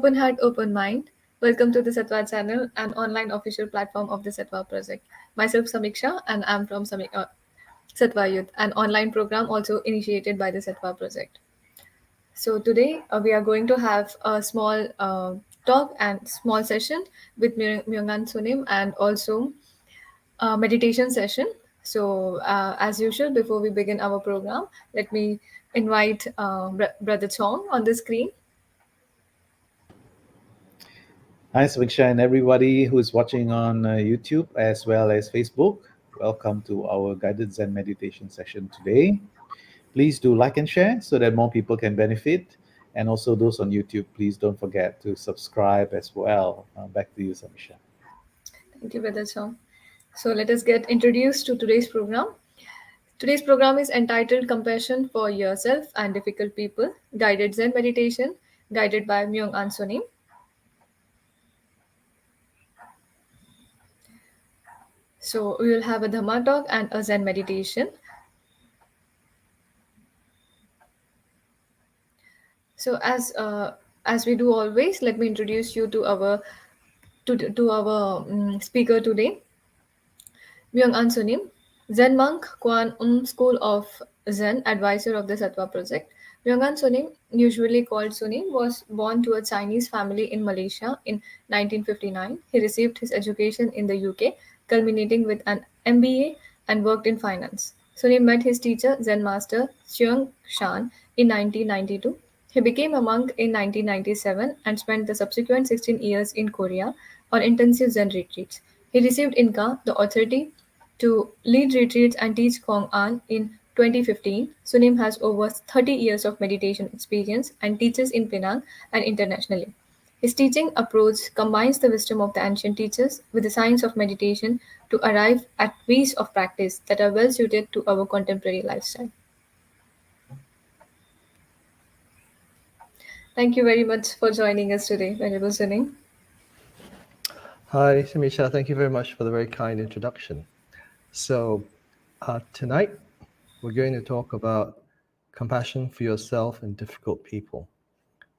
Open heart, open mind. Welcome to the Satwa channel, an online official platform of the Satwa project. Myself Samiksha, and I'm from Satwa Youth, an online program also initiated by the Satwa project. So today we are going to have a small talk and small session with Myong An Sunim and also a meditation session. So as usual, before we begin our program, let me invite Brother Chong on the screen. Hi, Swiksha, and everybody who's watching on YouTube as well as Facebook. Welcome to our guided Zen meditation session today. Please do like and share so that more people can benefit. And also those on YouTube, please don't forget to subscribe as well. Back to you, Samisha. Thank you, Brother Chong. So let us get introduced to today's program. Today's program is entitled Compassion for Yourself and Difficult People, Guided Zen Meditation, guided by Myong An Sunim. So we will have a Dharma talk and a Zen meditation. So as we do always, let me introduce you to our speaker today, Myong An Sunim, Zen monk, Kuan School of Zen, advisor of the Sattva project. Myong An Sunim, usually called Sunim, was born to a Chinese family in Malaysia in 1959. He received his education in the UK, culminating with an MBA and worked in finance. Sunim met his teacher, Zen master Cheung Shan, in 1992. He became a monk in 1997 and spent the subsequent 16 years in Korea on intensive Zen retreats. He received Inca, the authority to lead retreats and teach Kong An in 2015. Sunim has over 30 years of meditation experience and teaches in Penang and internationally. His teaching approach combines the wisdom of the ancient teachers with the science of meditation to arrive at ways of practice that are well suited to our contemporary lifestyle. Thank you very much for joining us today, Venerable Sunim. Hi, Samisha. Thank you very much for the very kind introduction. So tonight we're going to talk about compassion for yourself and difficult people.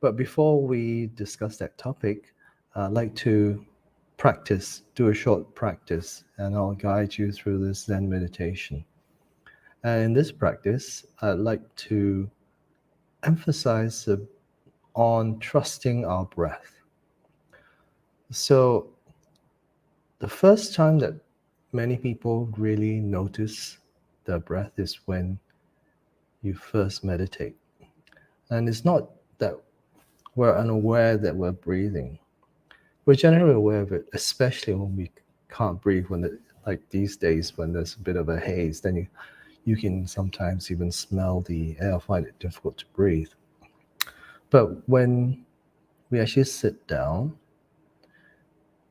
But before we discuss that topic, I'd like to do a short practice, and I'll guide you through this Zen meditation. And in this practice, I'd like to emphasize on trusting our breath. So the first time that many people really notice their breath is when you first meditate. And it's not that we're unaware that we're breathing. We're generally aware of it, especially when we can't breathe, like these days when there's a bit of a haze, then you can sometimes even smell the air, find it difficult to breathe. But when we actually sit down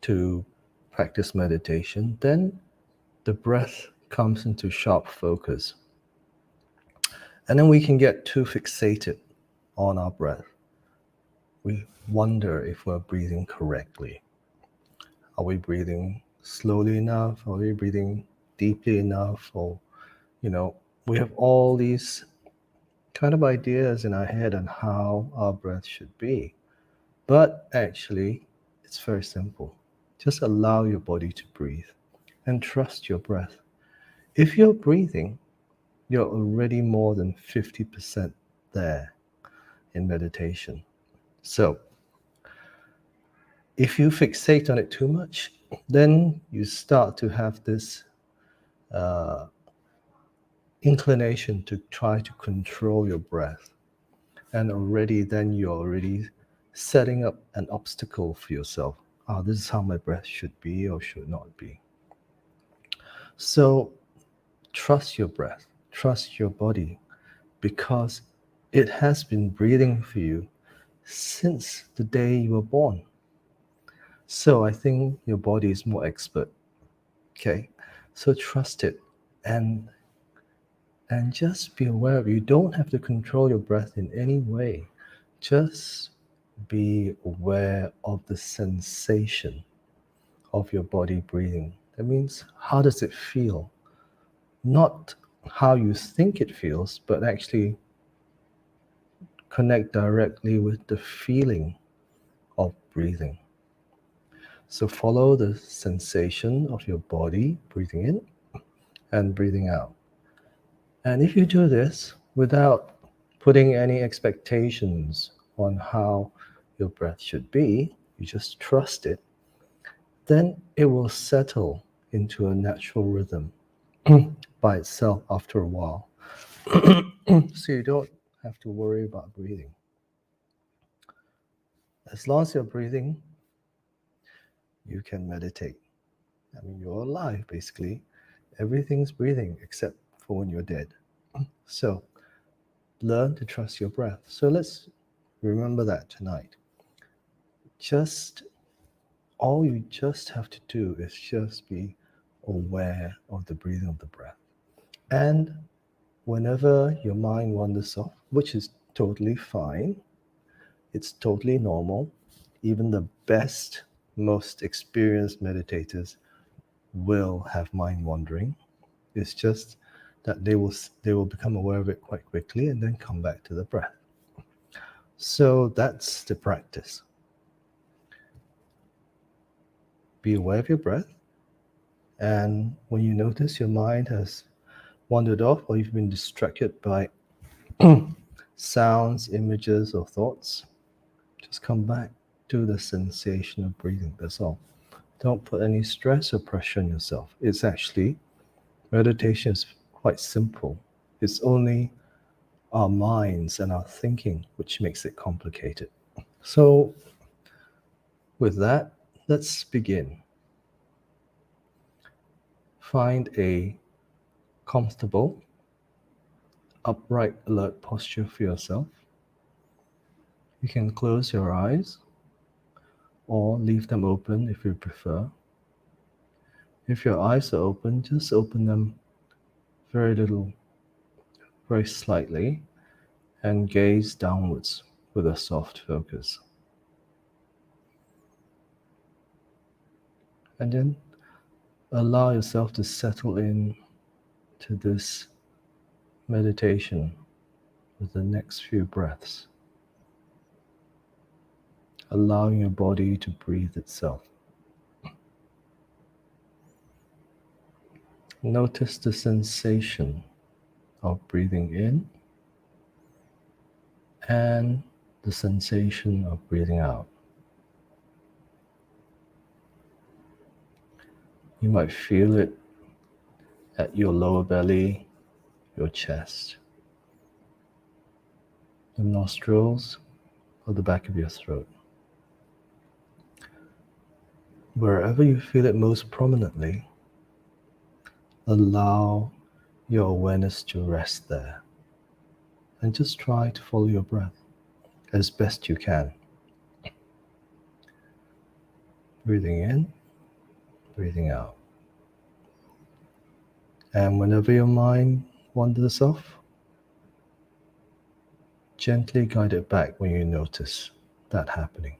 to practice meditation, then the breath comes into sharp focus. And then we can get too fixated on our breath. We wonder if we're breathing correctly. Are we breathing slowly enough? Are we breathing deeply enough? Or, we have all these kind of ideas in our head on how our breath should be. But actually, it's very simple. Just allow your body to breathe and trust your breath. If you're breathing, you're already more than 50% there in meditation. So, if you fixate on it too much, then you start to have this inclination to try to control your breath. And then you're already setting up an obstacle for yourself. This is how my breath should be or should not be. So trust your breath, trust your body, because it has been breathing for you since the day you were born. So I think your body is more expert. Okay, so trust it and just be aware of it. You don't have to control your breath in any way. Just be aware of the sensation of your body breathing. That means, how does it feel? Not how you think it feels, but actually connect directly with the feeling of breathing. So follow the sensation of your body breathing in and breathing out. And if you do this without putting any expectations on how your breath should be, you just trust it, then it will settle into a natural rhythm by itself after a while. So you don't have to worry about breathing. As long as you're breathing, you can meditate. I mean, you're alive basically. Everything's breathing except for when you're dead. So learn to trust your breath. So let's remember that tonight. Just all you just have to do is just be aware of the breathing of the breath. And whenever your mind wanders off, which is totally fine, it's totally normal. Even the best, most experienced meditators will have mind wandering. It's just that they will become aware of it quite quickly and then come back to the breath. So that's the practice. Be aware of your breath, and when you notice your mind has wandered off or you've been distracted by sounds, images, or thoughts, just come back to the sensation of breathing. That's all. Don't put any stress or pressure on yourself. It's actually, meditation is quite simple. It's only our minds and our thinking which makes it complicated. So, with that, let's begin. Find a comfortable, upright, alert posture for yourself. You can close your eyes or leave them open if you prefer. If your eyes are open, just open them very little, very slightly, and gaze downwards with a soft focus. And then allow yourself to settle in to this meditation with the next few breaths, allowing your body to breathe itself. Notice the sensation of breathing in and the sensation of breathing out. You might feel it at your lower belly, your chest, the nostrils, or the back of your throat. Wherever you feel it most prominently, allow your awareness to rest there and just try to follow your breath as best you can. Breathing in, breathing out. And whenever your mind wanders off, gently guide it back when you notice that happening.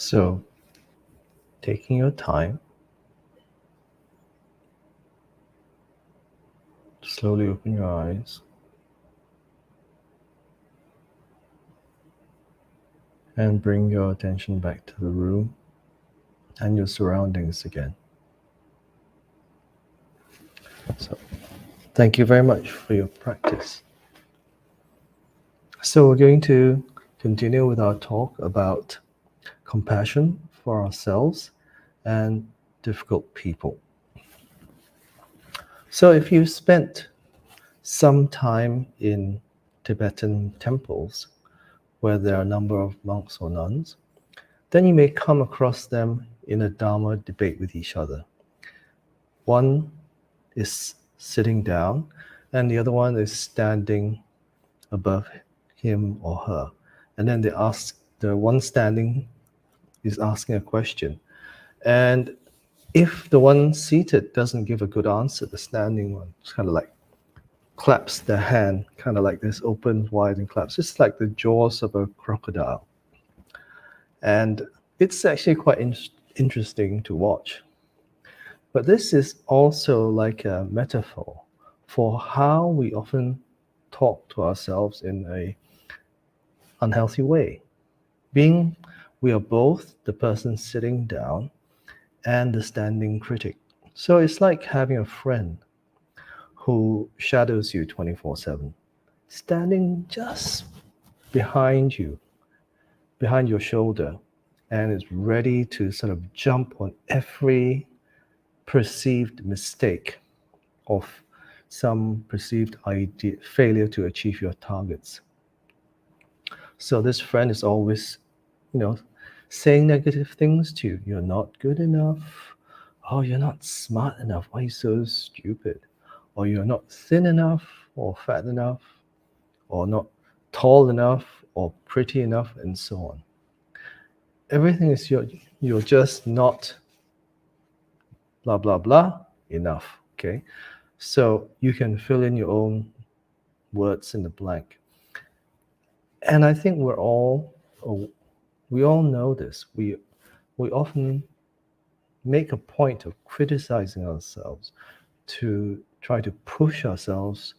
So, taking your time, slowly open your eyes and bring your attention back to the room and your surroundings again. So, thank you very much for your practice. So, we're going to continue with our talk about compassion for ourselves and difficult people. So, if you spent some time in Tibetan temples where there are a number of monks or nuns, then you may come across them in a Dharma debate with each other. One is sitting down and the other one is standing above him or her. And then the one standing is asking a question. And if the one seated doesn't give a good answer, the standing one kind of like claps their hand, kind of like this, opens wide and claps. It's like the jaws of a crocodile. And it's actually quite interesting to watch. But this is also like a metaphor for how we often talk to ourselves in a unhealthy way. Being we are both the person sitting down and the standing critic. So it's like having a friend who shadows you 24/7, standing just behind you, behind your shoulder, and is ready to sort of jump on every perceived mistake of some perceived idea, failure to achieve your targets. So this friend is always, saying negative things to you. You're not good enough. Oh, you're not smart enough. Why are you so stupid? Or you're not thin enough or fat enough or not tall enough or pretty enough and so on. Everything is you're just not blah blah blah enough. Okay. So you can fill in your own words in the blank. And I think we all know this. We often make a point of criticizing ourselves to try to push ourselves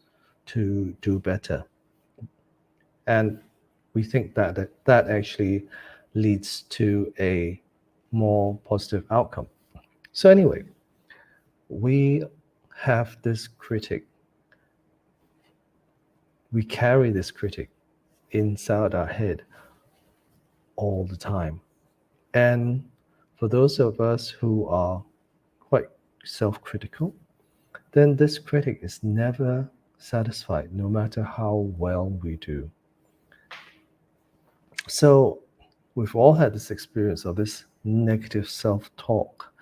to do better. And we think that actually leads to a more positive outcome. So anyway, we have this critic. We carry this critic inside our head all the time. And for those of us who are quite self-critical, then this critic is never satisfied, no matter how well we do. So we've all had this experience of this negative self-talk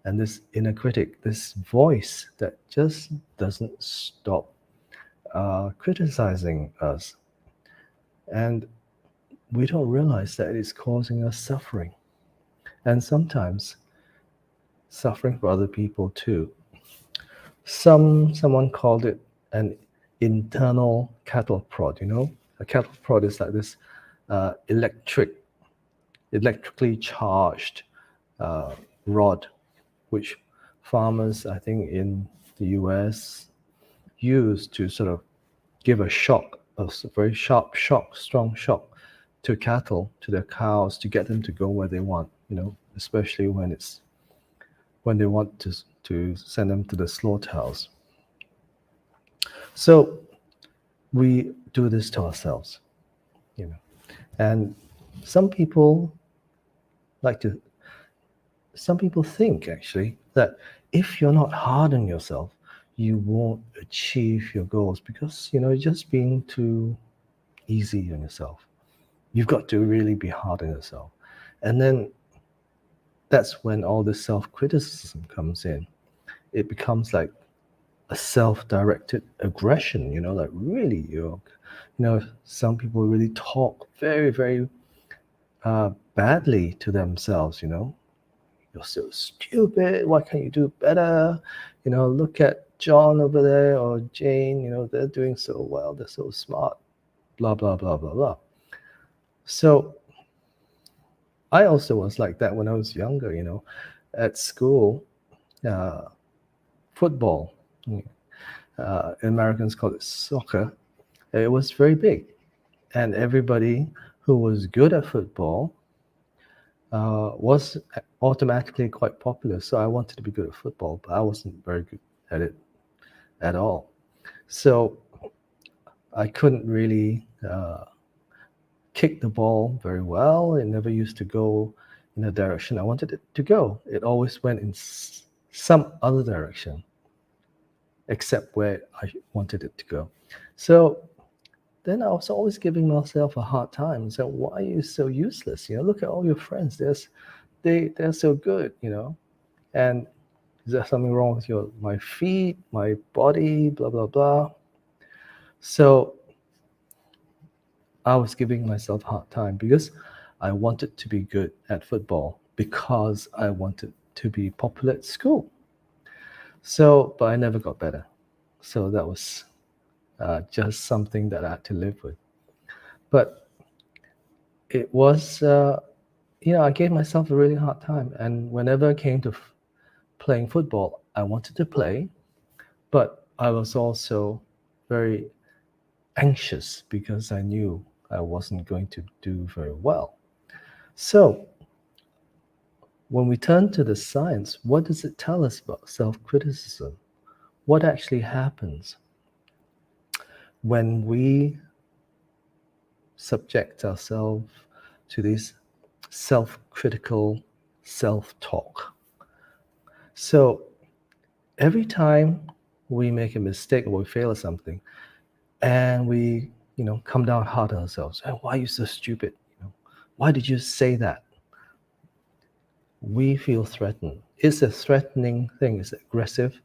and this inner critic, this voice that just doesn't stop criticizing us. And we don't realize that it's causing us suffering. And sometimes suffering for other people too. Someone called it an internal cattle prod. A cattle prod is like this electrically charged rod, which farmers, I think, in the US use to sort of give a shock, a very sharp shock, strong shock to cattle, to their cows, to get them to go where they want. Especially when they want to send them to the slaughterhouse. So we do this to ourselves, and some people think actually that if you're not hard on yourself, you won't achieve your goals because you're just being too easy on yourself. You've got to really be hard on yourself. And then that's when all this self-criticism comes in. It becomes like a self-directed aggression, like really, some people really talk very, very badly to themselves, You're so stupid, why can't you do better? Look at John over there or Jane, they're doing so well, they're so smart, blah, blah, blah, blah, blah. So I also was like that when I was younger, at school, uh, football, Americans call it soccer, it was very big. And everybody who was good at football was automatically quite popular. So I wanted to be good at football, but I wasn't very good at it at all. So I couldn't really kick the ball very well. It never used to go in the direction I wanted it to go. It always went in some other direction except where I wanted it to go. So then I was always giving myself a hard time. So why are you so useless? Look at all your friends. They're so good. And is there something wrong with my feet, my body, blah blah blah? So I was giving myself a hard time because I wanted to be good at football because I wanted to be popular at school. So, but I never got better. So that was just something that I had to live with. But it was, I gave myself a really hard time. And whenever I came to playing football, I wanted to play, but I was also very anxious because I knew I wasn't going to do very well. So, when we turn to the science, what does it tell us about self criticism? What actually happens when we subject ourselves to this self critical self talk? So, every time we make a mistake or we fail at something, and we come down hard on ourselves, "Oh, why are you so stupid? Why did you say that?" We feel threatened. It's a threatening thing. It's an aggressive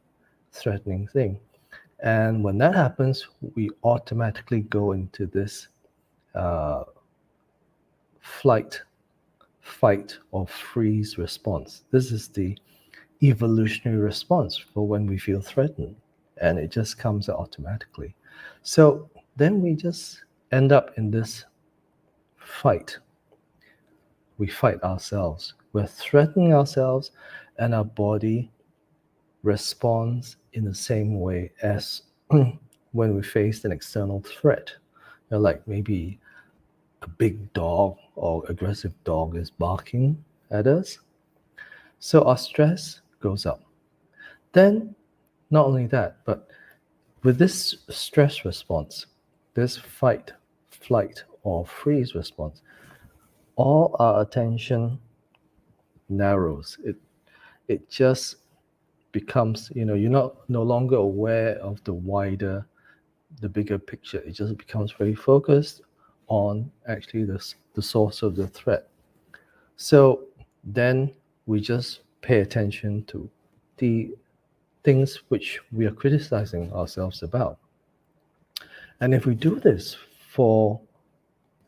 threatening thing. And when that happens, we automatically go into this uh, flight, fight, or freeze response. This is the evolutionary response for when we feel threatened, and it just comes automatically. So then we just end up in this fight. We fight ourselves. We're threatening ourselves, and our body responds in the same way as when we face an external threat. Like maybe a big dog or aggressive dog is barking at us. So our stress goes up. Then, not only that, but with this stress response, this fight, flight, or freeze response, all our attention narrows. It just becomes, you're not no longer aware of the bigger picture. It just becomes very focused on actually the source of the threat. So then we just pay attention to the things which we are criticizing ourselves about. And if we do this for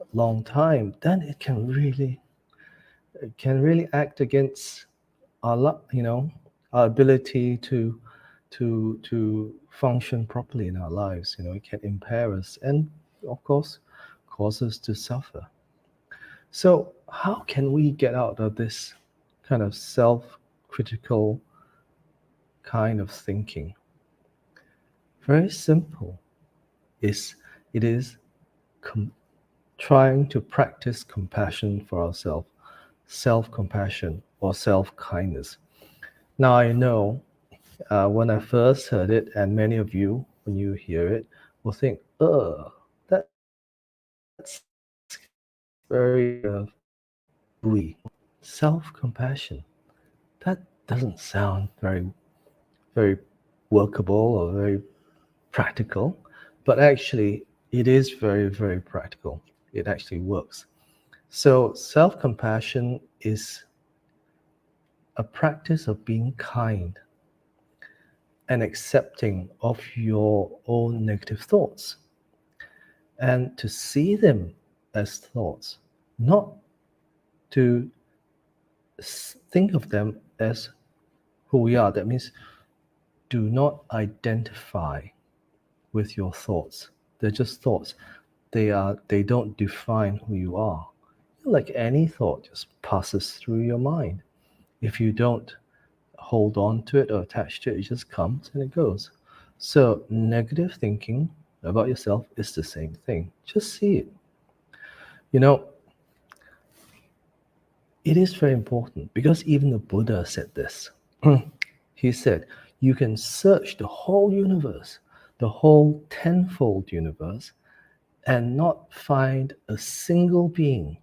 a long time, then it can really act against our ability to function properly in our lives. It can impair us and, of course, cause us to suffer. So, how can we get out of this kind of self-critical kind of thinking? Very simple. It is com- trying to practice compassion for ourselves, self-compassion or self-kindness. Now I know when I first heard it, and many of you, when you hear it, will think, that's very woo-woo. Self-compassion. That doesn't sound very workable or very practical, but actually it is very, very practical. It actually works. So self-compassion is a practice of being kind and accepting of your own negative thoughts and to see them as thoughts, not to think of them as who we are. That means do not identify with your thoughts. They're just thoughts. They don't define who you are. like any thought just passes through your mind. If you don't hold on to it or attach to it, it just comes and it goes. So negative thinking about yourself is the same thing. Just see it. You know, it is very important because even the Buddha said this. He said, you can search the whole universe, the whole tenfold universe, and not find a single being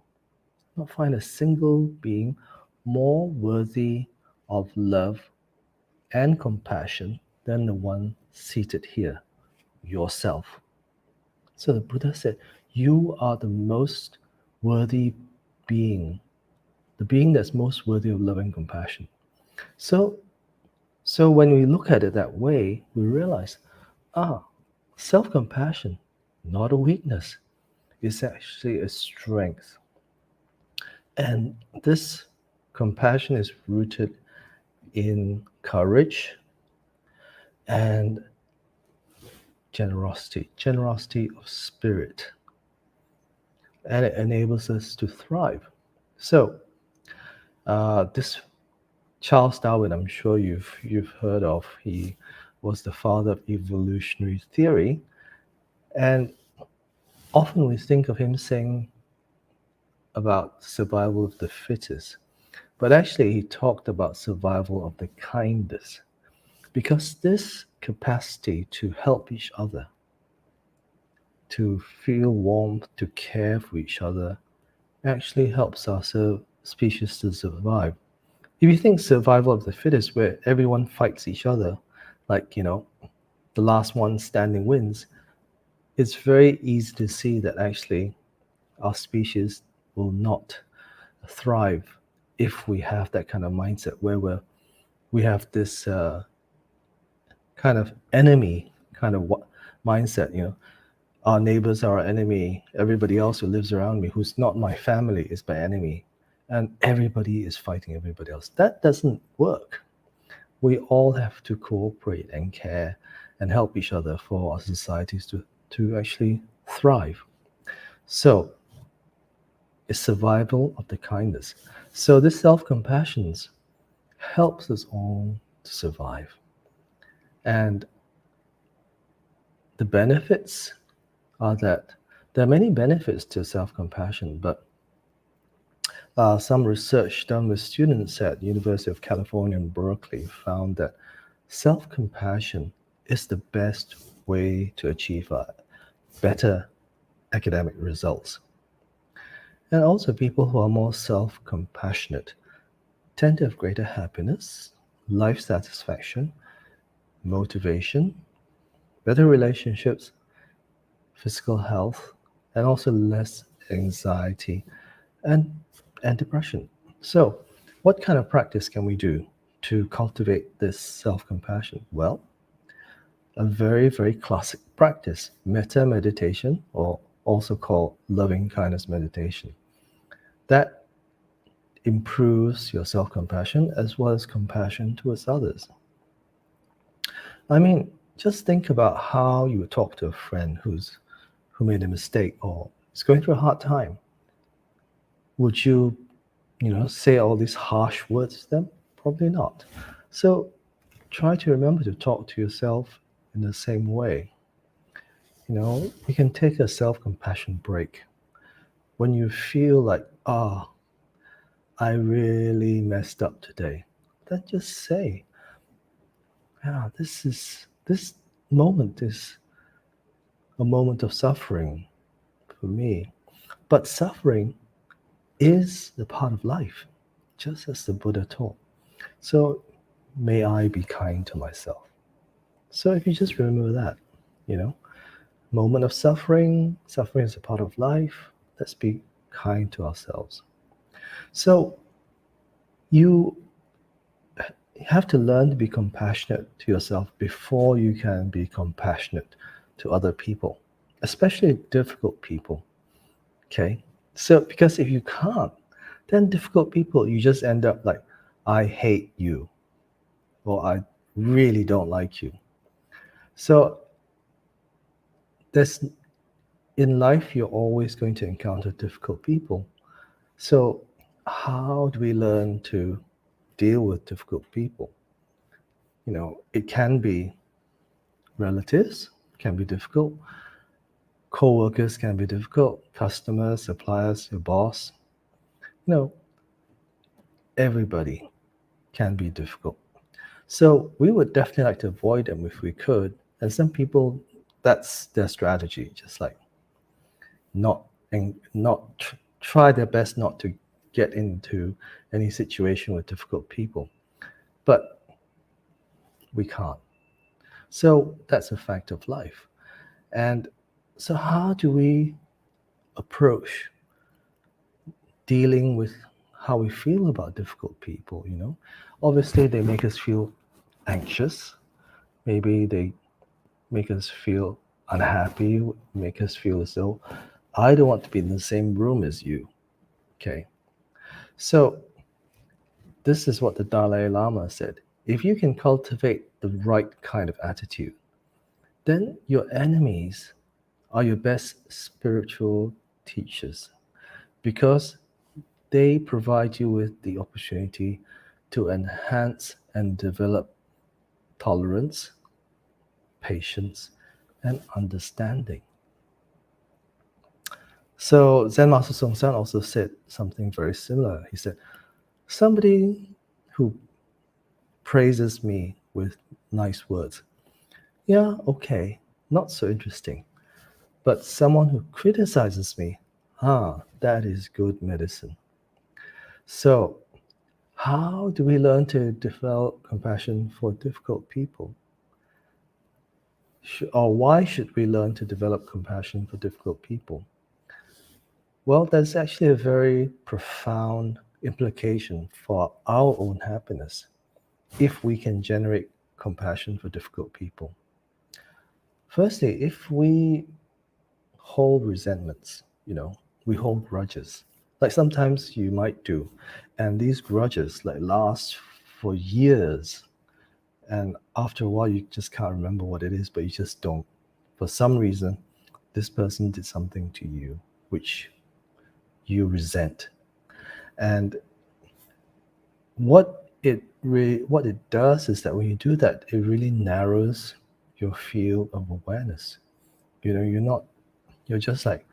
more worthy of love and compassion than the one seated here, yourself. So the Buddha said, you are the most worthy being, the being that's most worthy of love and compassion. So, so when we look at it that way, we realize, self-compassion, not a weakness, is actually a strength. And this compassion is rooted in courage and generosity of spirit. And it enables us to thrive. So, this Charles Darwin, I'm sure you've heard of. He was the father of evolutionary theory, and often we think of him saying about survival of the fittest, but actually he talked about survival of the kindest, because this capacity to help each other, to feel warmth, to care for each other, actually helps our species to survive. If you think survival of the fittest, where everyone fights each other, like, the last one standing wins, it's very easy to see that actually our species will not thrive if we have that kind of mindset where we have this kind of enemy kind of mindset. Our neighbors are our enemy. Everybody else who lives around me, who's not my family, is my enemy. And everybody is fighting everybody else. That doesn't work. We all have to cooperate and care and help each other for our societies to actually thrive. So it's survival of the kindness. So this self-compassion helps us all to survive. And the benefits are that there are many benefits to self-compassion, but some research done with students at University of California in Berkeley found that self-compassion is the best way to achieve better academic results. And also people who are more self-compassionate tend to have greater happiness, life satisfaction, motivation, better relationships, physical health, and also less anxiety and, and depression. So, what kind of practice can we do to cultivate this self-compassion? Well, a very, very classic practice, metta meditation, or also called loving kindness meditation. That improves your self-compassion as well as compassion towards others. I mean, just think about how you would talk to a friend who made a mistake or is going through a hard time. Would you, say all these harsh words to them? Probably not. So try to remember to talk to yourself in the same way. You can take a self-compassion break. When you feel like, I really messed up today, then just say, this moment is a moment of suffering for me. But suffering is the part of life, just as the Buddha taught. So may I be kind to myself. So if you just remember that, moment of suffering is a part of life. Let's be kind to ourselves. So you have to learn to be compassionate to yourself before you can be compassionate to other people, especially difficult people. Okay? So, because if you can't, then difficult people, you just end up like, I hate you, or I really don't like you. So, there's in life, you're always going to encounter difficult people. So, how do we learn to deal with difficult people? It can be relatives, can be difficult, co-workers can be difficult, customers, suppliers, your boss. You know, everybody can be difficult. So we would definitely like to avoid them if we could. And some people, that's their strategy, just like not and not try their best not to get into any situation with difficult people. But we can't. So that's a fact of life. And so how do we approach dealing with how we feel about difficult people? Obviously they make us feel anxious. Maybe they make us feel unhappy, make us feel as though I don't want to be in the same room as you. Okay. So this is what the Dalai Lama said. If you can cultivate the right kind of attitude, then your enemies are your best spiritual teachers because they provide you with the opportunity to enhance and develop tolerance, patience, and understanding. So Zen Master Song San also said something very similar. He said, somebody who praises me with nice words, yeah, okay, not so interesting. But someone who criticizes me, that is good medicine. So, how do we learn to develop compassion for difficult people? Or why should we learn to develop compassion for difficult people? Well, there's actually a very profound implication for our own happiness if we can generate compassion for difficult people. Firstly, if we hold resentments, we hold grudges. Like sometimes you might do, and these grudges like last for years, and after a while you just can't remember what it is, but you just don't. For some reason, this person did something to you which you resent. And what it does is that when you do that, it really narrows your field of awareness. You're just like,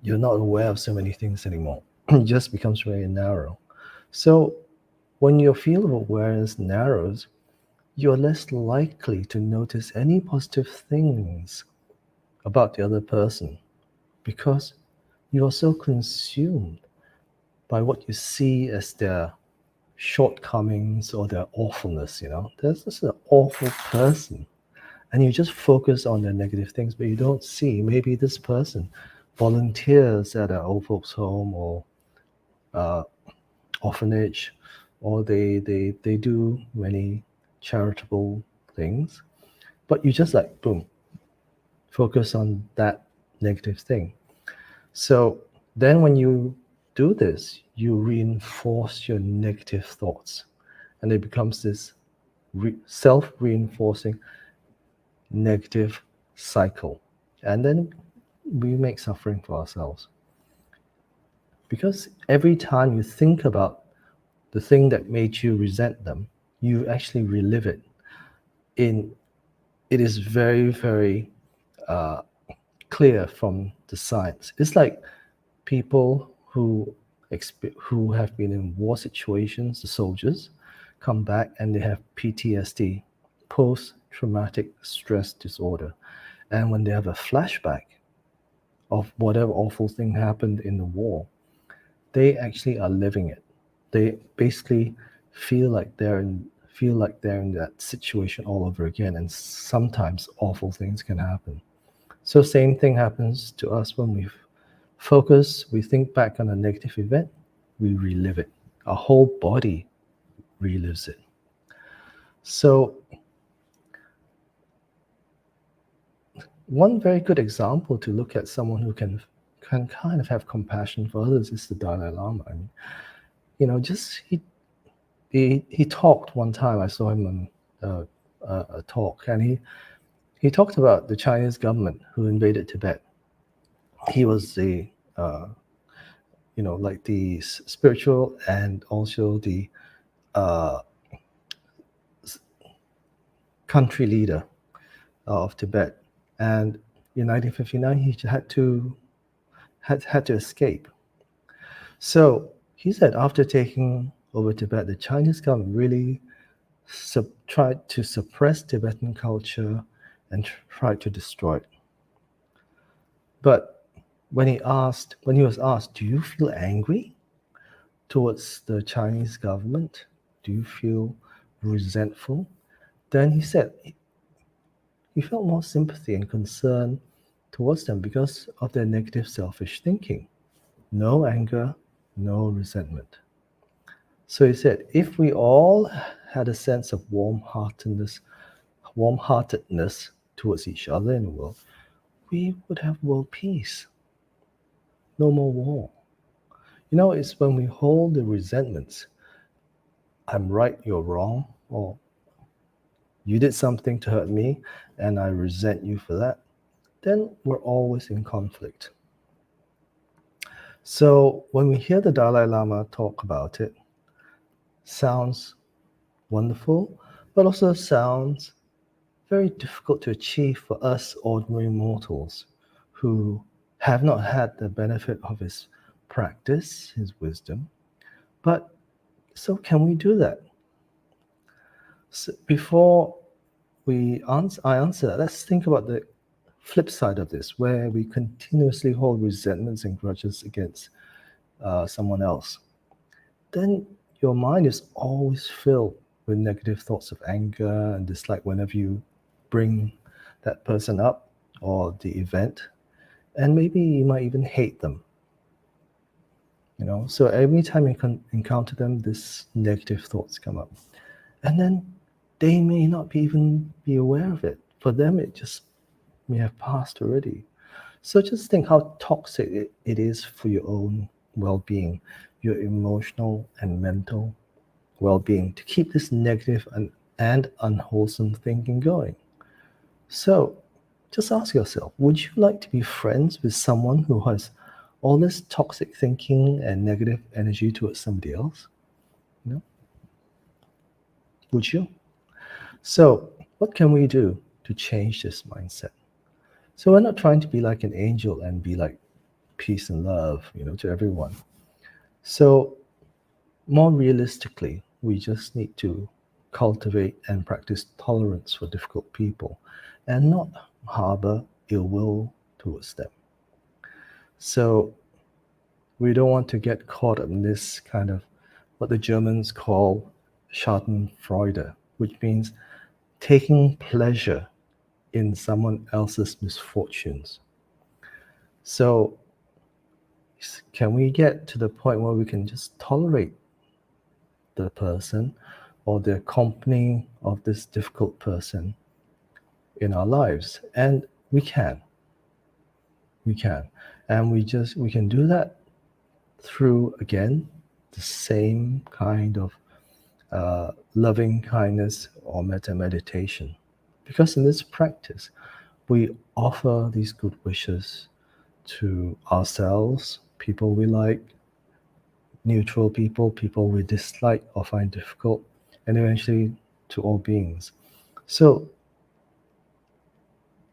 you're not aware of so many things anymore. It just becomes very narrow. So when your field of awareness narrows, you're less likely to notice any positive things about the other person because you are so consumed by what you see as their shortcomings or their awfulness. There's just an awful person. And you just focus on the negative things, but you don't see maybe this person volunteers at an old folks home or uh, orphanage, or they do many charitable things, but you just like boom, focus on that negative thing. So then when you do this, you reinforce your negative thoughts, and it becomes this self-reinforcing negative cycle. And then we make suffering for ourselves. Because every time you think about the thing that made you resent them, you actually relive it. It is very, very uh, clear from the science. It's like people who have been in war situations, the soldiers, come back and they have PTSD, post-traumatic stress disorder. And when they have a flashback of whatever awful thing happened in the war, they actually are living it. They basically feel like they're in that situation all over again, and sometimes awful things can happen. So same thing happens to us when we think back on a negative event, we relive it. Our whole body relives it. So one very good example to look at someone who can kind of have compassion for others is the Dalai Lama. I mean, just he talked one time. I saw him on a talk, and he talked about the Chinese government who invaded Tibet. He was the like the spiritual and also the uh, country leader of Tibet. And in 1959, he had to escape. So he said after taking over Tibet, the Chinese government really tried to suppress Tibetan culture and tried to destroy it. But when he was asked, "Do you feel angry towards the Chinese government? Do you feel resentful?" Then he said he felt more sympathy and concern towards them because of their negative, selfish thinking. No anger, no resentment. So he said, if we all had a sense of warm-heartedness towards each other in the world, we would have world peace. No more war. It's when we hold the resentments, I'm right, you're wrong, or you did something to hurt me and I resent you for that, then we're always in conflict. So when we hear the Dalai Lama talk about it, sounds wonderful, but also sounds very difficult to achieve for us ordinary mortals who have not had the benefit of his practice, his wisdom. But so can we do that? So before I answer that, let's think about the flip side of this, where we continuously hold resentments and grudges against someone else. Then your mind is always filled with negative thoughts of anger and dislike whenever you bring that person up or the event. And maybe you might even hate them. So every time you encounter them, these negative thoughts come up. And then they may not even be aware of it. For them, it just may have passed already. So just think how toxic it is for your own well-being, your emotional and mental well-being, to keep this negative and unwholesome thinking going. So just ask yourself, would you like to be friends with someone who has all this toxic thinking and negative energy towards somebody else? Would you? So what can we do to change this mindset? So we're not trying to be like an angel and be like peace and love, to everyone. So more realistically, we just need to cultivate and practice tolerance for difficult people and not harbor ill will towards them. So we don't want to get caught up in this kind of what the Germans call Schadenfreude, which means taking pleasure in someone else's misfortunes. So can we get to the point where we can just tolerate the person or the company of this difficult person in our lives? And we can. And we can do that through, again, the same kind of loving kindness or metta meditation. Because in this practice, we offer these good wishes to ourselves, people we like, neutral people, people we dislike or find difficult, and eventually to all beings. So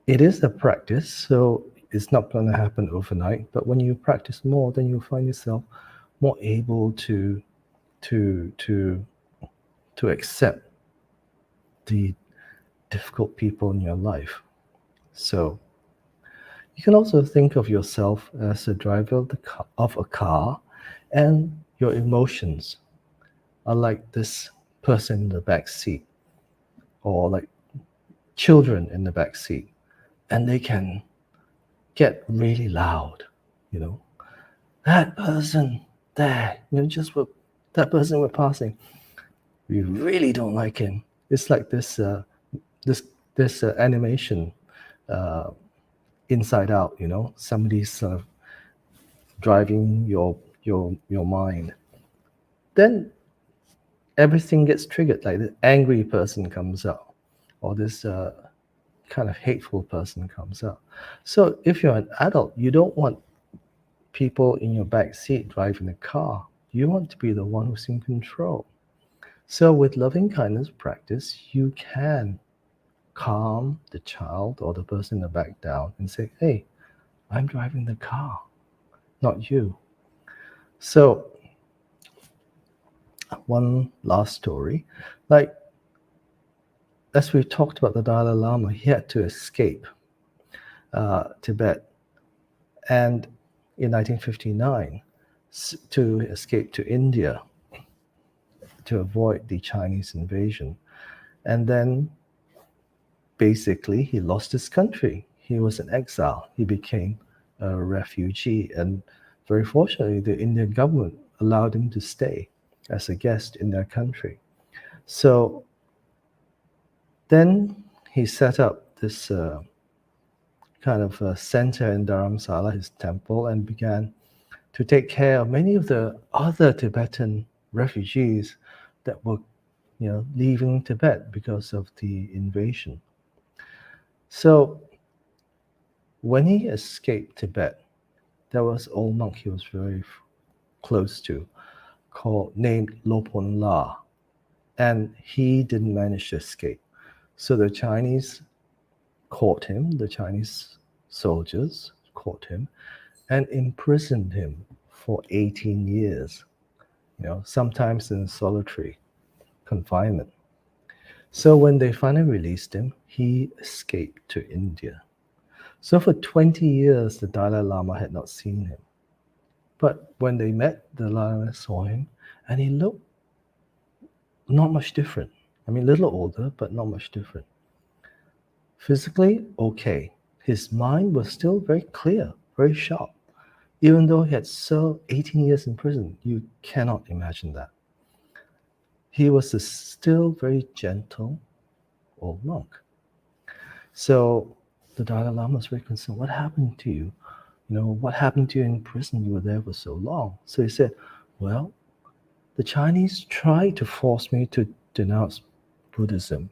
it is a practice, so it's not going to happen overnight. But when you practice more, then you'll find yourself more able to accept the difficult people in your life. So you can also think of yourself as a driver of a car, and your emotions are like this person in the back seat, or like children in the back seat, and they can get really loud. That person there, just that person we're passing, we really don't like him. It's like this animation, Inside Out. Somebody's sort of driving your mind. Then everything gets triggered. Like the angry person comes out, or this kind of hateful person comes out. So if you're an adult, you don't want people in your back seat driving the car. You want to be the one who's in control. So, with loving kindness practice, you can calm the child or the person in the back down and say, "Hey, I'm driving the car, not you." So, one last story. Like, as we talked about the Dalai Lama, he had to escape Tibet, and in 1959, to escape to India to avoid the Chinese invasion. And then basically he lost his country. He was in exile. He became a refugee. And very fortunately, the Indian government allowed him to stay as a guest in their country. So then he set up this kind of center in Dharamsala, his temple, and began to take care of many of the other Tibetan refugees that were, leaving Tibet because of the invasion. So when he escaped Tibet, there was an old monk he was very close to, named Lopon La, and he didn't manage to escape. So the Chinese caught him, the Chinese soldiers caught him, and imprisoned him for 18 years, sometimes in solitary confinement. So when they finally released him, he escaped to India. So for 20 years, the Dalai Lama had not seen him. But when they met, the Dalai Lama saw him, and he looked not much different. I mean, a little older, but not much different. Physically, okay. His mind was still very clear, very sharp. Even though he had served 18 years in prison, you cannot imagine that. He was a still very gentle old monk. So the Dalai Lama was very concerned. What happened to you? What happened to you in prison? You were there for so long. So he said, well, the Chinese tried to force me to denounce Buddhism.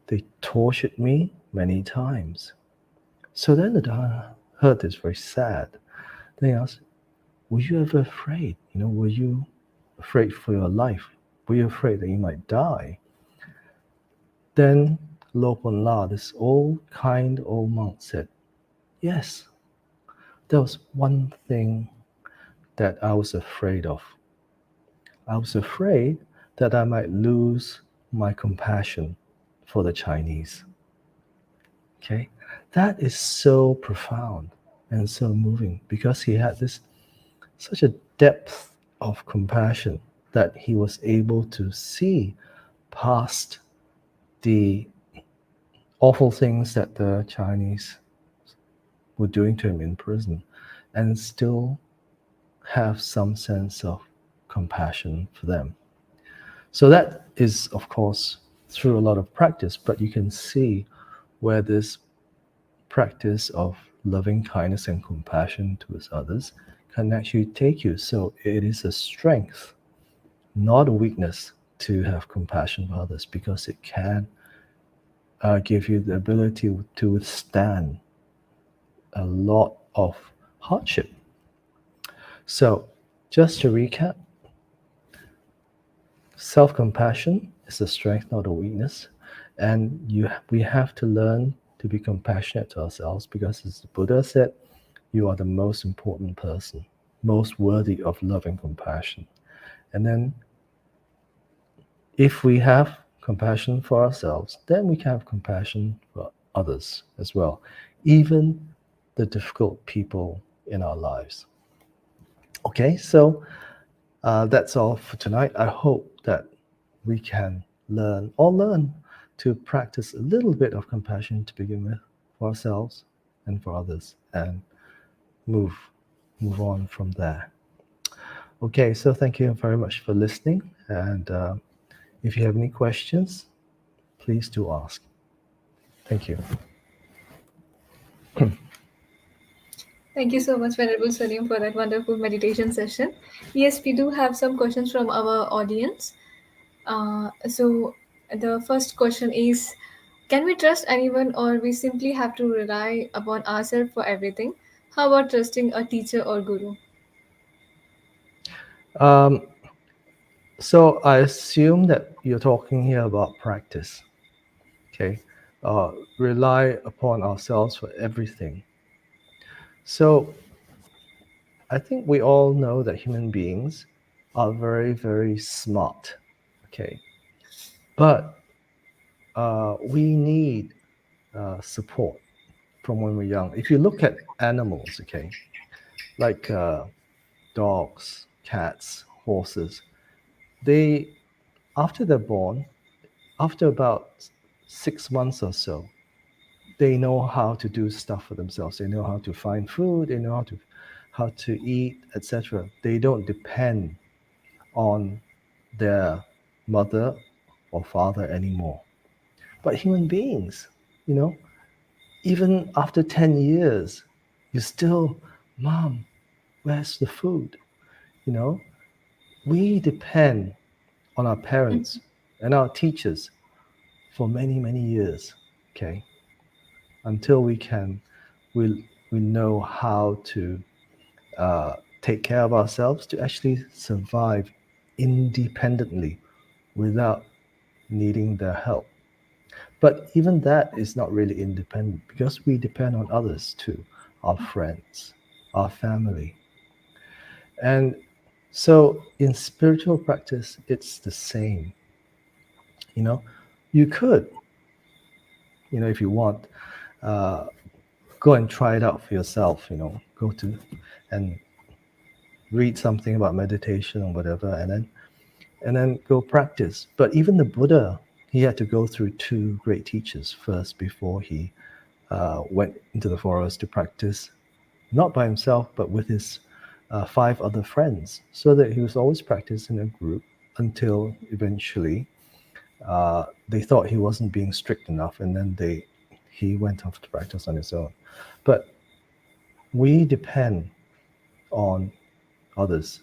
They tortured me many times. So then the Dalai heard this, very sad. Then he asked, were you ever afraid? Were you afraid for your life? Were you afraid that you might die? Then Lopon La, this old, kind old monk, said, yes, there was one thing that I was afraid of. I was afraid that I might lose my compassion for the Chinese. Okay? That is so profound and so moving because he had such a depth of compassion that he was able to see past the awful things that the Chinese were doing to him in prison and still have some sense of compassion for them. So that is, of course, through a lot of practice, but you can see where this practice of loving kindness and compassion towards others can actually take you. So it is a strength, not a weakness, to have compassion for others because it can give you the ability to withstand a lot of hardship. So, just to recap, self-compassion is a strength, not a weakness, and we have to learn to be compassionate to ourselves because, as the Buddha said, you are the most important person, most worthy of love and compassion. And then, if we have compassion for ourselves, then we can have compassion for others as well, even the difficult people in our lives. Okay, so that's all for tonight. I hope that we can learn to practice a little bit of compassion to begin with for ourselves and for others, and move on from there. Okay, so thank you very much for listening, and if you have any questions, please do ask. Thank you. Thank you so much, Venerable Sunim, for that wonderful meditation session. Yes, we do have some questions from our audience. So, the first question is, can we trust anyone or we simply have to rely upon ourselves for everything? How about trusting a teacher or guru? Um, so I assume that you're talking here about practice. Okay, rely upon ourselves for everything. So I think we all know that human beings are very, very smart. Okay, but we need support from when we're young. If you look at animals, okay, like dogs, cats, horses, they after they're born, after about 6 months or so, they know how to do stuff for themselves. They know how to find food. They know how to eat, etc. They don't depend on their mother or father anymore. But human beings, you know, even after 10 years, you still, Mom, where's the food? You know, we depend on our parents and our teachers for many, many years, okay, until we know how to take care of ourselves to actually survive independently without needing their help. But even that is not really independent because we depend on others too, our friends, our family. And so in spiritual practice, it's the same. You know, you could, if you want, uh, go and try it out for yourself, go to and read something about meditation or whatever, and then go practice. But even the Buddha, he had to go through two great teachers first before he went into the forest to practice, not by himself, but with his five other friends, so that he was always practicing in a group until eventually they thought he wasn't being strict enough, and then he went off to practice on his own. But we depend on others,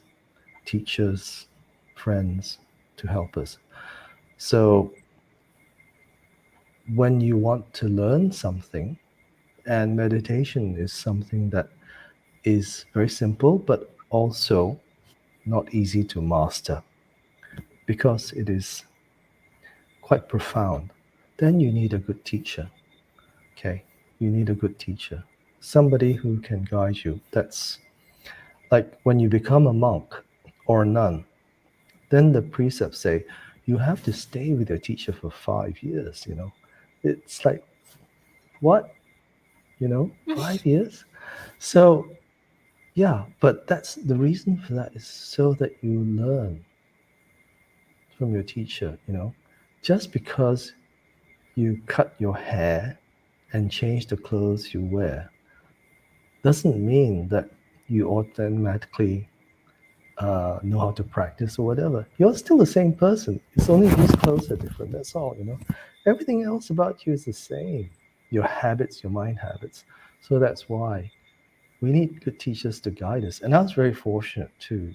teachers, friends, to help us. So when you want to learn something, and meditation is something that is very simple, but also not easy to master because it is quite profound, then you need a good teacher. Okay, you need a good teacher, somebody who can guide you. That's like when you become a monk or a nun, then the precepts say you have to stay with your teacher for 5 years. It's like, what? 5 years. So yeah, but that's the reason for that is so that you learn from your teacher. Just because you cut your hair and change the clothes you wear doesn't mean that you automatically know how to practice or whatever. You're still the same person. It's only these clothes are different. That's all. Everything else about you is the same. Your habits, your mind habits. So that's why we need good teachers to guide us. And I was very fortunate to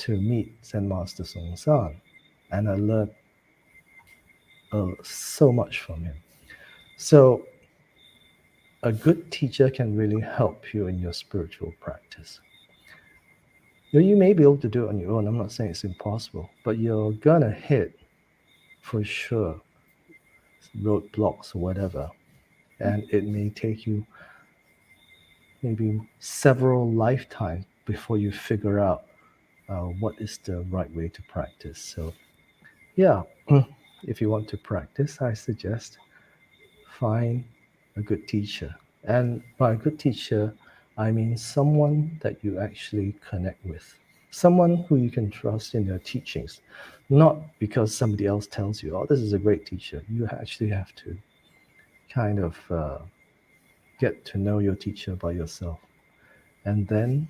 meet Zen Master Song San, and I learned so much from him. So a good teacher can really help you in your spiritual practice. You may be able to do it on your own. I'm not saying it's impossible, but you're gonna hit for sure roadblocks or whatever, and it may take you maybe several lifetimes before you figure out what is the right way to practice. So yeah, if you want to practice, I suggest find a good teacher. And by a good teacher, I mean someone that you actually connect with, someone who you can trust in their teachings, not because somebody else tells you, oh, this is a great teacher. You actually have to kind of get to know your teacher by yourself and then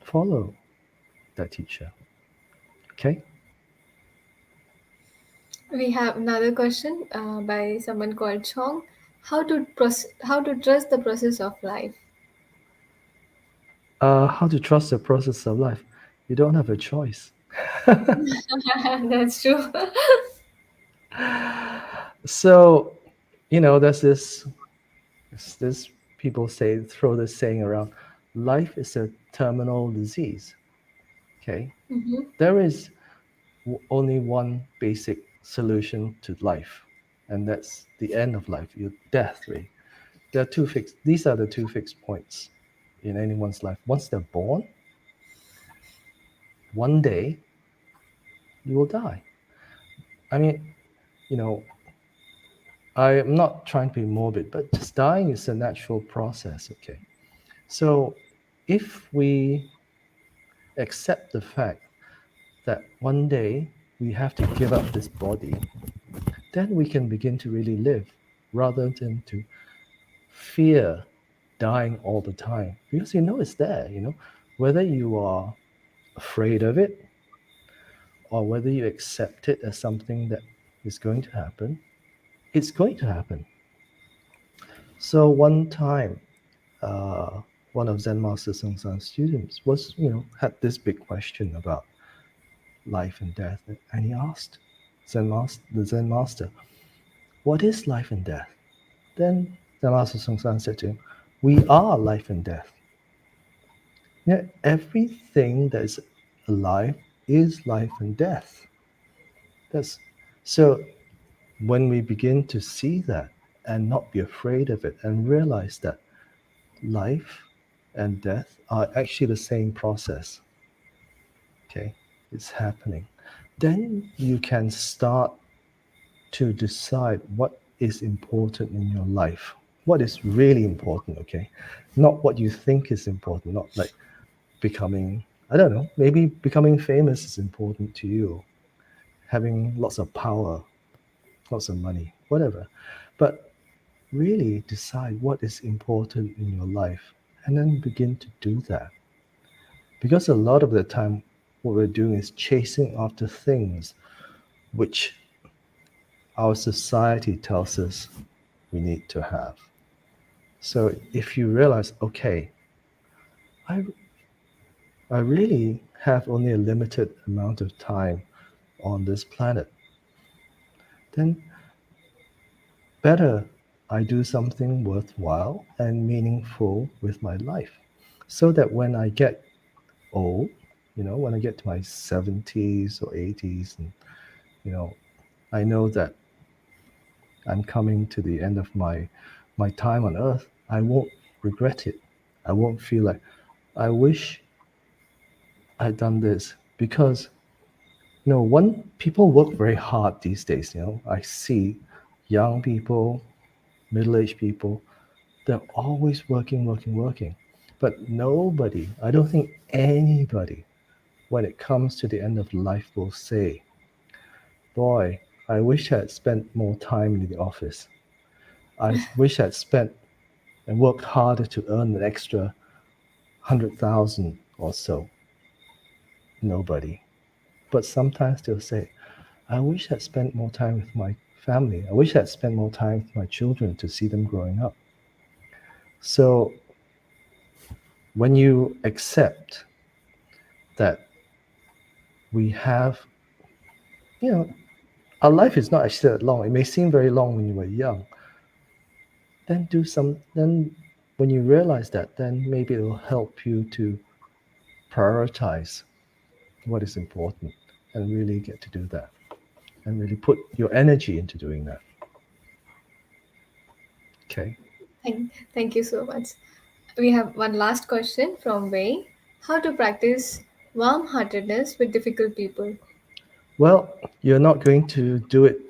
follow that teacher. Okay? We have another question by someone called Chong. How to trust the process of life? How to trust the process of life? You don't have a choice. That's true. So, there's this people throw this saying around, life is a terminal disease. Okay, Mm-hmm. there is only one basic solution to life, and that's the end of life, your death rate. There are two fixed. These are the two fixed points in anyone's life. Once they're born, one day you will die. I mean, you know, I am not trying to be morbid, but just dying is a natural process. Okay, so if we accept the fact that one day we have to give up this body, then we can begin to really live rather than to fear dying all the time, because you know it's there, whether you are afraid of it or whether you accept it as something that is going to happen, it's going to happen. So one time, uh, one of Zen Master Sung San's students had this big question about life and death, and he asked the Zen Master, "What is life and death?" Then Zen Master Sung San said to him, "We are life and death." Everything that is alive is life and death. That's so when we begin to see that and not be afraid of it and realize that life and death are actually the same process, okay, it's happening, then you can start to decide what is important in your life, what is really important, okay? Not what you think is important, not like becoming, I don't know, maybe becoming famous is important to you, having lots of power, lots of money, whatever. But really decide what is important in your life and then begin to do that. Because a lot of the time, what we're doing is chasing after things which our society tells us we need to have. So if you realize, okay, I, I really have only a limited amount of time on this planet, then better I do something worthwhile and meaningful with my life. So that when I get old, when I get to my 70s or 80s, and, I know that I'm coming to the end of my time on earth, I won't regret it. I won't feel like, I wish I'd done this, because one people work very hard these days. I see young people, middle-aged people, they're always working, working, working. But nobody, I don't think anybody, when it comes to the end of life, will say, boy, I wish I had spent more time in the office. I wish I'd spent and worked harder to earn an extra 100,000 or so. Nobody. But sometimes they'll say, I wish I'd spent more time with my family. I wish I'd spent more time with my children to see them growing up. So when you accept that we have, you know, our life is not actually that long. It may seem very long when you were young. Then when you realize that, then maybe it will help you to prioritize what is important and really get to do that and really put your energy into doing that. Okay. Thank you so much. We have one last question from Wei. How to practice warm heartedness with difficult people? Well, you're not going to do it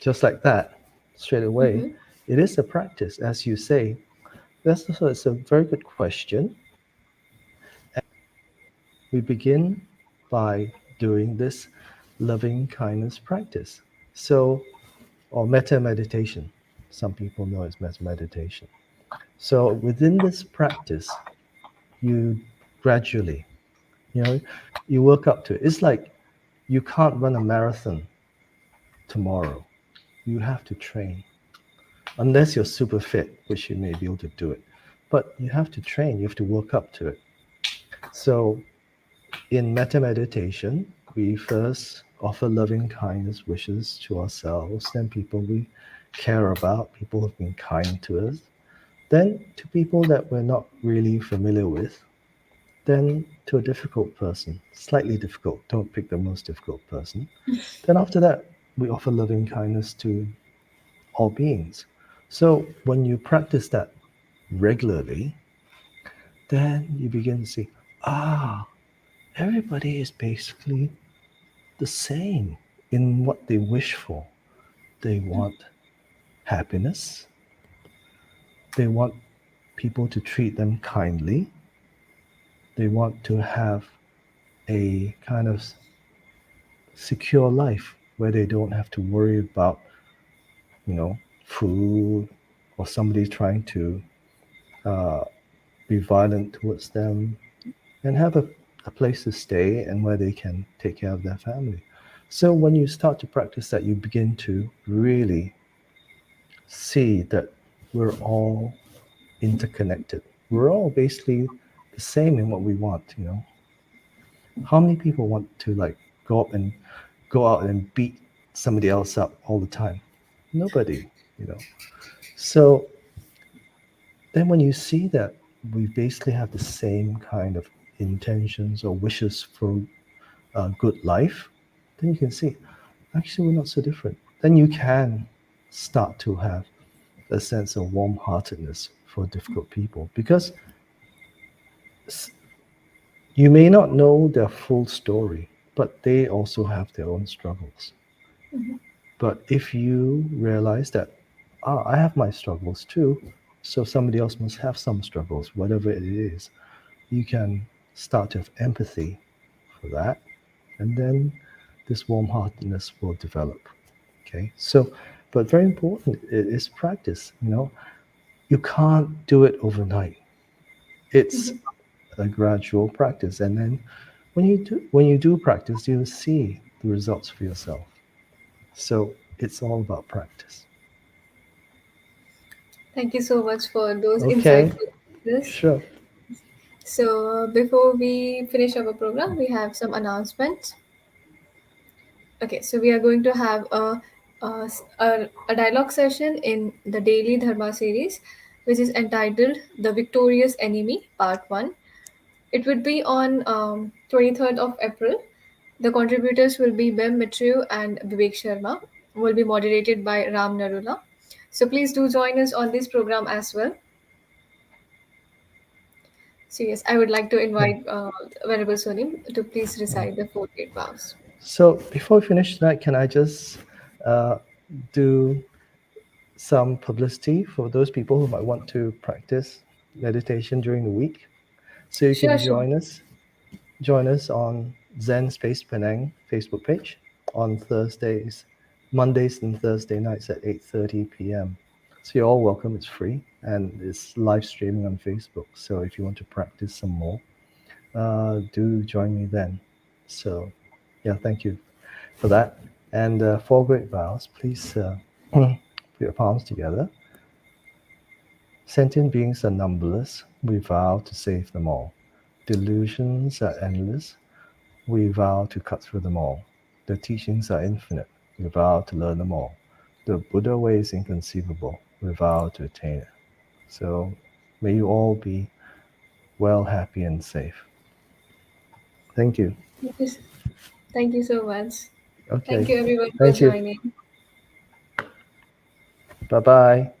just like that straight away. Mm-hmm. It is a practice, as you say. It's a very good question. We begin by doing this loving kindness practice. So, or metta meditation. Some people know it's metta meditation. So within this practice, you gradually, you know, you work up to it. It's like you can't run a marathon tomorrow. You have to train. Unless you're super fit, which you may be able to do it. But you have to train, you have to work up to it. So in metta meditation, we first offer loving kindness wishes to ourselves and people we care about, people who've been kind to us. then to people that we're not really familiar with, then to a difficult person, slightly difficult, don't pick the most difficult person. Then after that, we offer loving kindness to all beings. So when you practice that regularly, then you begin to see, ah, everybody is basically the same in what they wish for. They want happiness, they want people to treat them kindly, they want to have a kind of secure life where they don't have to worry about, food or somebody trying to uh, be violent towards them, and have a place to stay and where they can take care of their family. So when you start to practice that, you begin to really see that we're all interconnected. We're all basically the same in what we want. How many people want to like go out and beat somebody else up all the time? Nobody, you know. So then when you see that we basically have the same kind of intentions or wishes for a good life, then you can see actually we're not so different. Then you can start to have a sense of warm heartedness for difficult people because you may not know their full story, but they also have their own struggles. But if you realize that, I have my struggles too, so somebody else must have some struggles, whatever it is, you can start to have empathy for that. And then this warm heartedness will develop. Okay. So, but very important, it is practice. You can't do it overnight. It's a gradual practice. And then when you do practice, you'll see the results for yourself. So it's all about practice. Thank you so much for those Okay, insightful answers. sure. So, before we finish our program, we have some announcements. Okay, so we are going to have a dialogue session in the daily Dharma series, which is entitled The Victorious Enemy, Part 1. It would be on 23rd of April. The contributors will be Bem Mitru and Vivek Sharma, will be moderated by Ram Narula. So please do join us on this program as well. So yes, I would like to Yeah. invite Venerable Sonim to please recite the 48 vows. So before we finish tonight, can I just uh, do some publicity for those people who might want to practice meditation during the week? So you can Sure, sure. join us on Zen Space Penang Facebook page on Mondays and Thursday nights at 8:30 p.m. So you're all welcome. It's free and it's live streaming on Facebook. So if you want to practice some more, do join me then. So yeah, thank you for that. And four great vows. Please put your palms together. Sentient beings are numberless. We vow to save them all. Delusions are endless. We vow to cut through them all. The teachings are infinite. We vow to learn them all. The Buddha way is inconceivable. We vow to attain it. So may you all be well, happy, and safe. Thank you. Thank you, thank you so much. Thank Okay. you everyone for Thank you. joining. Bye bye.